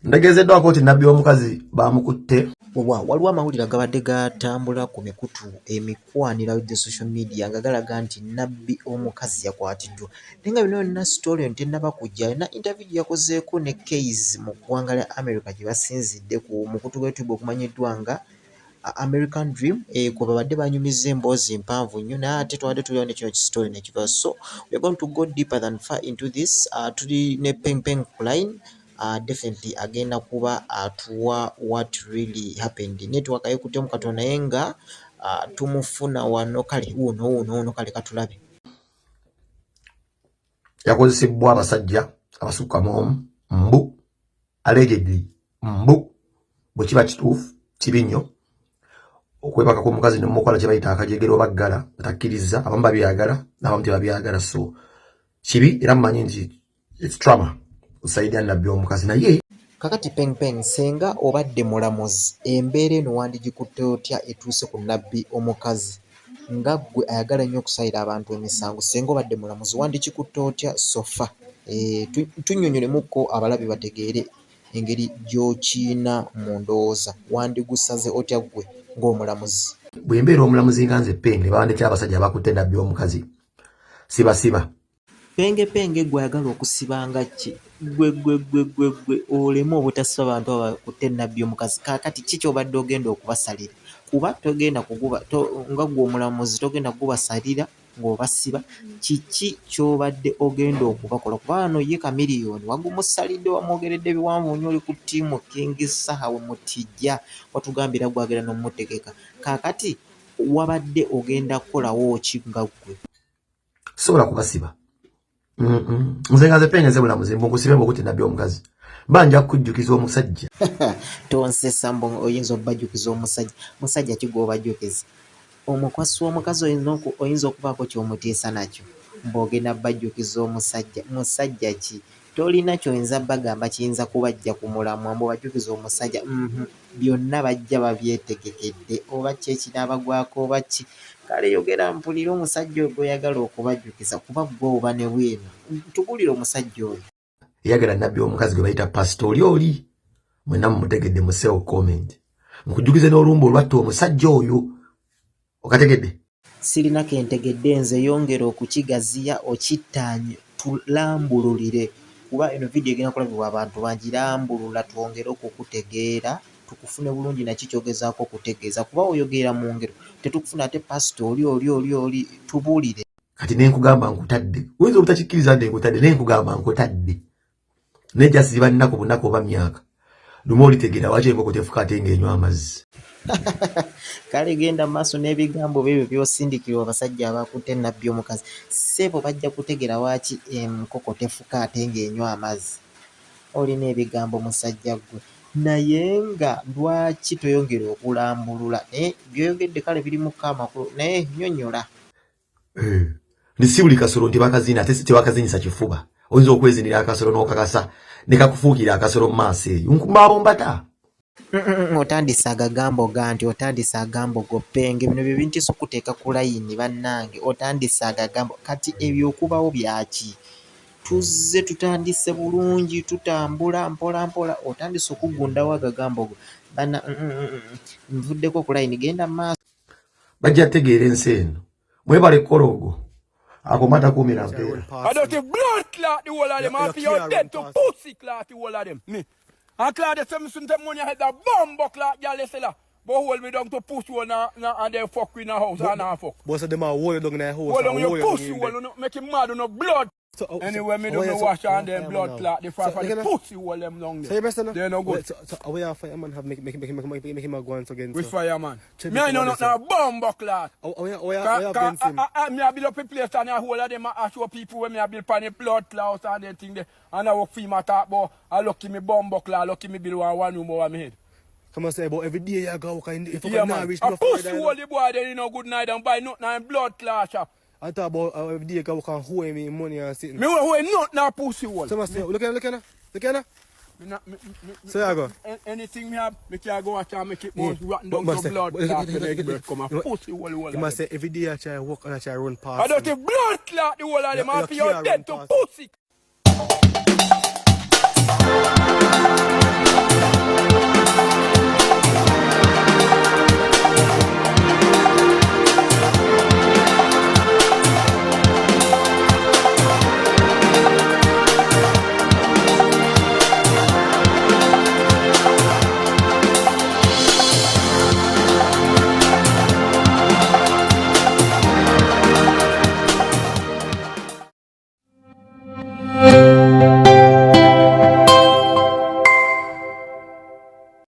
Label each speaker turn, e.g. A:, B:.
A: Ndagezeddwa koti nabbi omukazi bamukutte.
B: Waliwo amawulire agabadde gatambula ku mikutu emikwanira with the social media nga galaga nti nabbi omukazi yakwatiddwa. Naye nga bino byonna story eno tennaba kujja. Alina interview gye yakozeeko ne Keys mu ggwanga lya America gye basinzidde ku mukutu gwa YouTube ogumanyiddwa nga American Dream. Kwe babadde banyumiza emboozi mpanvu nnyo naye ate twadde tuliwo ne kino story ne kiva. So we are going to go deeper than far into this. Tuli ne Peng line. Definitely agenda kuba atuwa what really happened. Network ayekutte mu katono naye nga tumufuna wano kale uno kale katulabe.
A: Yakozesebwa abasajja abasukka mu mbu allegedly mbu bwe kiba kituufu kibi nnyo okwebaka kw'omukazi n'omukola kye bayita akajegero baggala batakkiriza abamu babyagala n'abamu tebabyagala. So kibi era mmanyi nti it's trauma usaidia nabbi omukazi naye
B: kakati Peng senga obadde mulamuzi embeera eno wandigikutte otya etuuse ku nabbi omukazi nga ggwe ayagala nnyo okusayira abantu emisango senga obadde mulamuzi wandikikutte otya sofa tunnyonnyolemukko abalabi bategeere engeri gy'okiina mu ndowooza wandigusaze otya ggwe ng'omulamuzi.
A: Bwe mbeera omulamuzi nga nze Peng ne bawandikira abasajja abakutte nabbi omukazi siba
B: Penge gwe ayagala okusibanga ki gwe olemu obutasiba abantu abakutte nabbi omukazi kakati ki kyobadde ogenda okubasalira kuba togenda kuguba nga gwe omulamuzi togenda kubasalira ng'obasiba kiki kyobadde ogenda okubakola kuba wano ye Kamiliyoni wagumusalidde wamwogeredde biwanvu nnyo oli ku ttiimu King Sahawe Mutijja watugambira gwagera n'omutegeka kakati wabadde ogenda kukolawo ki nga gwe
A: sobola kubasiba. Nze nga Peng nze mulamuzi mbungusibe mbukutte nabbi omukazi banja kujjukiza omusajja
B: tonsesa mbo oyinza obajjukiza musajja kigobajjukiza omukwasi w'omukazi oyinza okubaako ky'omutiisa nakyo mb'ogenda bajjukiza musajja ki tolina kyoyinza bagamba kiyinza kubajja ku mulamwa mb'obajjukiza omusajja byonna bajja babyetegekedde oba ki ekinaabagwako oba ki kale yogera mpulira omusajja ogwo oyagala okubajjukiza kuba gwe oba ne bwino tugulira omusajja oyo
A: yagala nabbi omukazi gwe bayita pastor oli mwenna mumutegedde mu seo comment nkujjukize n'olumba olwatta omusajja oyo okategedde
B: sirina kentegedde nze yongera okukigaziya okittaanye tulambululire kuba eno video egenda kulabibwa abantu bangirambulula twongere okukutegeera tukufune bulungi naki kyogezaako okutegeeza kuba oyogera mu ngero tetukufuna ate pastor oli tubuulire
A: kati nenkugamba nkutadde oyinza obutakikkiriza nti nkutadde nenkugamba nkutadde nejja siba nnako bunaku oba myaka lumu olitegeera waki enkoko tefuka ate ng'enywa amazzi.
B: kale genda maaso n'ebigambo byo byosindikirwa abasajja abakutte nabbi omukazi ssebo bajja kutegeera waki enkoko tefuka ate ng'enywa amazzi. Olina ebigambo musajja gwe naye nga lwaki toyongera okulambulula byoyogedde kale biri muka amakulu naye nnyonnyola.
A: Ndi si buli kasolo nti bakazina ate si tebakazinyisa kifuba oyinza okwezinira akasolo n'okakasa ne kakufuukira akasolo mu maaso eyo nkumbaabo mbata.
B: Otandise agagambo otandise agambo go Peng bino bye bintu okuteeka ku layini bannange otandise agagambo kati ebyokubawo byaki tuzze tutandise bulungi tutambula mpola otandise okugundawo agagambo go bana nvuddeko ku layini genda maaso
A: bajja tegeera ensi eno mwebale kologo akomata kumira mpera
C: adoti blood clot the whole of them after you're dead to pussy clot the whole of them me and clot the same sun money head the bomb clot y'all sella but hold me down to pussy one and they fuck in the house and I fuck
D: boss of them are hold down in the house
C: hold on your pussy one make him mad on no blood. Anyway, me don't wash on them blood clot. The fire for the pussy all them long there. They no good.
D: So away our fireman have make him go once again.
C: With fireman. Me I know not a bomb clot.
D: We have Benson.
C: Me I build up a place and a whole of them I show people when me I build pan the blood clot and them thing there. And I work for my talk about I lucky me bomb clot, lucky me build one room over my head.
D: Come on say about every day you go if
C: yeah, man. A pussy all the boy then you know good night and buy nothing in blood clot shop.
D: I thought about every day you can hold me money and sit.
C: Me hold not now pussy wall.
D: Someone say, look at her. So I go.
C: Anything me have, me can go and make it more rotten down to blood clot when I get come a pussy wall.
D: You must say every day I try walk and I try run past.
C: I don't think blood clot the whole of them after you're dead to pussy.